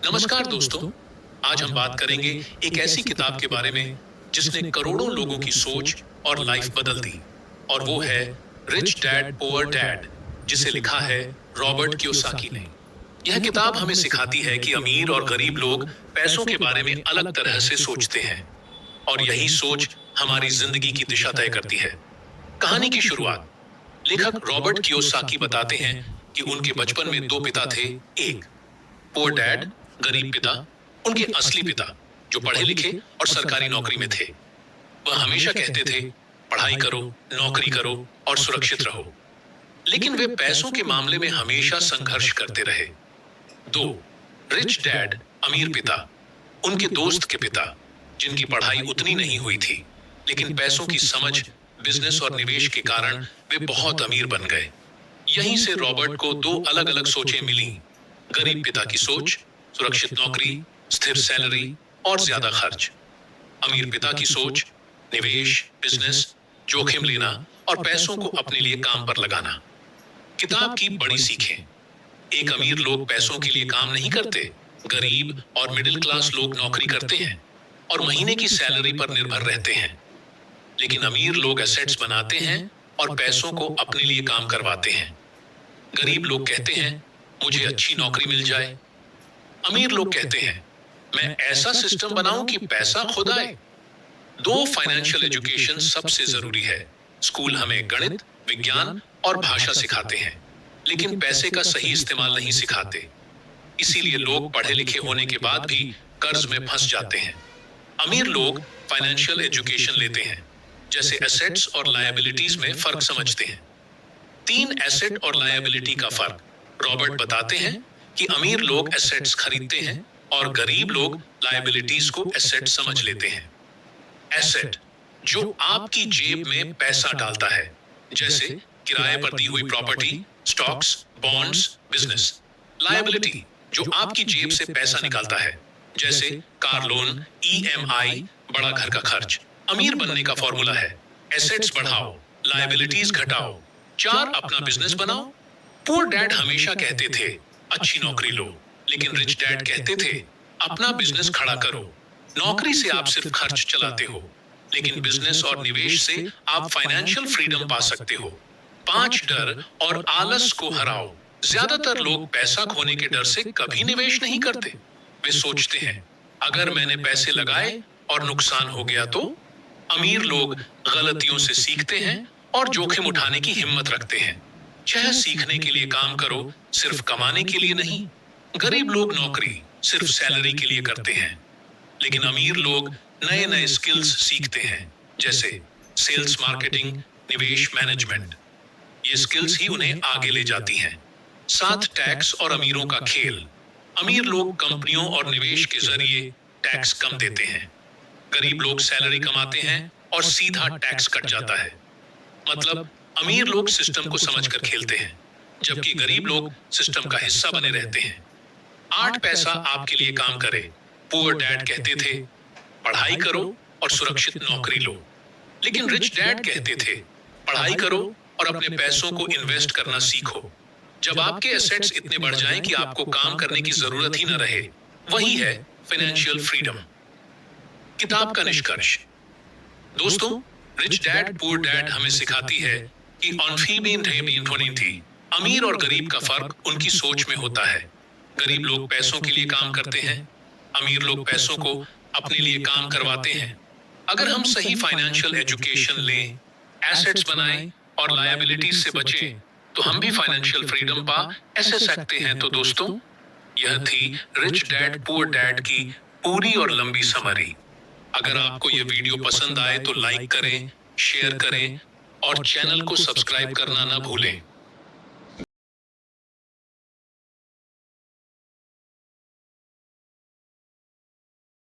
नमस्कार दोस्तों। आज हम बात करेंगे एक ऐसी किताब के बारे में जिसने करोड़ों लोगों की सोच और लाइफ बदल दी, और वो है रिच डैड पुअर डैड, जिसे लिखा है रॉबर्ट कियोसाकी ने। यह किताब हमें सिखाती है कि अमीर और गरीब लोग पैसों के बारे में अलग तरह से सोचते हैं, और यही सोच हमारी जिंदगी की दिशा तय करती है। कहानी की शुरुआत, लेखक रॉबर्ट कियोसाकी बताते हैं कि उनके बचपन में दो पिता थे। एक पुअर डैड, गरीब पिता, उनके असली पिता जो पढ़े लिखे और सरकारी नौकरी में थे। वह हमेशा कहते थे, पढ़ाई करो, नौकरी करो और सुरक्षित रहो। लेकिन वे पैसों के मामले में हमेशा संघर्ष करते रहे। दो रिच डैड, अमीर पिता, उनके दोस्त के पिता, जिनकी पढ़ाई उतनी नहीं हुई थी, लेकिन पैसों की समझ, बिजनेस और निवेश के कारण वे बहुत अमीर बन गए। यहीं से रॉबर्ट को दो अलग अलग सोचें मिली। गरीब पिता की सोच, सुरक्षित नौकरी, स्थिर सैलरी और ज्यादा खर्च। अमीर पिता की सोच, निवेश, बिजनेस, जोखिम लेना और पैसों को अपने लिए काम पर लगाना। किताब की बड़ी सीखें। एक अमीर लोग पैसों के लिए काम नहीं करते। गरीब और मिडिल क्लास लोग नौकरी करते हैं और महीने की सैलरी पर निर्भर रहते हैं। लेकिन अमीर लोग एसेट्स बनाते हैं और पैसों को अपने लिए काम करवाते हैं। गरीब लोग कहते हैं, मुझे अच्छी नौकरी मिल जाए। अमीर लोग कहते हैं, मैं ऐसा सिस्टम बनाऊं कि पैसा खुद आए। दो फाइनेंशियल एजुकेशन सबसे जरूरी है। स्कूल हमें गणित, विज्ञान और भाषा सिखाते हैं, लेकिन पैसे का सही इस्तेमाल नहीं सिखाते। इसीलिए लोग पढ़े लिखे होने के बाद भी कर्ज में फंस जाते हैं। अमीर लोग फाइनेंशियल एजुकेशन लेते हैं, जैसे एसेट्स और लायबिलिटीज में फर्क समझते हैं। 3 एसेट और लायबिलिटी का फर्क रॉबर्ट बताते हैं कि अमीर लोग एसेट्स खरीदते हैं और गरीब लोग लायबिलिटीज को एसेट समझ लेते हैं। एसेट जो आपकी जेब में पैसा डालता है, जैसे किराए पर दी हुई property, stocks, bonds, business. Liability जो आपकी जेब से पैसा निकालता है, जैसे कार लोन, EMI, बड़ा घर का खर्च। अमीर बनने का फॉर्मूला है, एसेट्स बढ़ाओ, लायबिलिटीज घटाओ। 4 अपना बिजनेस बनाओ। पुअर डैड हमेशा कहते थे, अच्छी नौकरी लो, लेकिन रिच डैड कहते थे, अपना बिजनेस खड़ा करो। नौकरी से आप सिर्फ खर्च चलाते हो, लेकिन बिजनेस और निवेश से आप फाइनेंशियल फ्रीडम पा सकते हो। 5 डर और आलस को हराओ। ज्यादातर लोग पैसा खोने के डर से कभी निवेश नहीं करते। वे सोचते हैं, अगर मैंने पैसे लगाए और नुकसान हो गया तो। अमीर लोग गलतियों से सीखते हैं और जोखिम उठाने की हिम्मत रखते हैं। सीखने के लिए काम करो, सिर्फ कमाने के लिए नहीं। गरीब लोग नौकरी सिर्फ सैलरी के लिए करते हैं, लेकिन अमीर लोग नए नए स्किल्स सीखते हैं, जैसे सेल्स, मार्केटिंग, निवेश, मैनेजमेंट। ये स्किल्स ही उन्हें आगे ले जाती हैं। 7 टैक्स और अमीरों का खेल। अमीर लोग कंपनियों और निवेश के जरिए टैक्स कम देते हैं। गरीब लोग सैलरी कमाते हैं और सीधा टैक्स कट जाता है। मतलब अमीर लोग सिस्टम को समझकर खेलते हैं, जबकि गरीब लोग सिस्टम का हिस्सा बने रहते हैं। 8 पैसा आपके लिए काम करे। पुअर डैड कहते थे, पढ़ाई करो और सुरक्षित नौकरी लो। लेकिन रिच डैड कहते थे, पढ़ाई करो और अपने पैसों को इन्वेस्ट करना सीखो। जब आपके एसेट्स इतने बढ़ जाएं कि आपको काम करने की जरूरत ही न रहे, वही है फाइनेंशियल फ्रीडम। किताब का निष्कर्ष। दोस्तों, रिच डैड पुअर डैड हमें सिखाती है कि अमीर और गरीब का फर्क उनकी सोच में होता है। गरीब लोग पैसों के लिए काम करते हैं, अमीर लोग पैसों को अपने लिए काम करवाते हैं। अगर हम सही फाइनेंशियल एजुकेशन लें, एसेट्स बनाएं और लायबिलिटीज से बचें, तो हम भी फाइनेंशियल फ्रीडम पा ऐसे सकते हैं। तो दोस्तों, यह थी रिच डैड पुअर डैड की पूरी और लंबी समरी। अगर आपको यह वीडियो पसंद आए तो लाइक करें, शेयर करें और चैनल को सब्सक्राइब करना ना भूलें।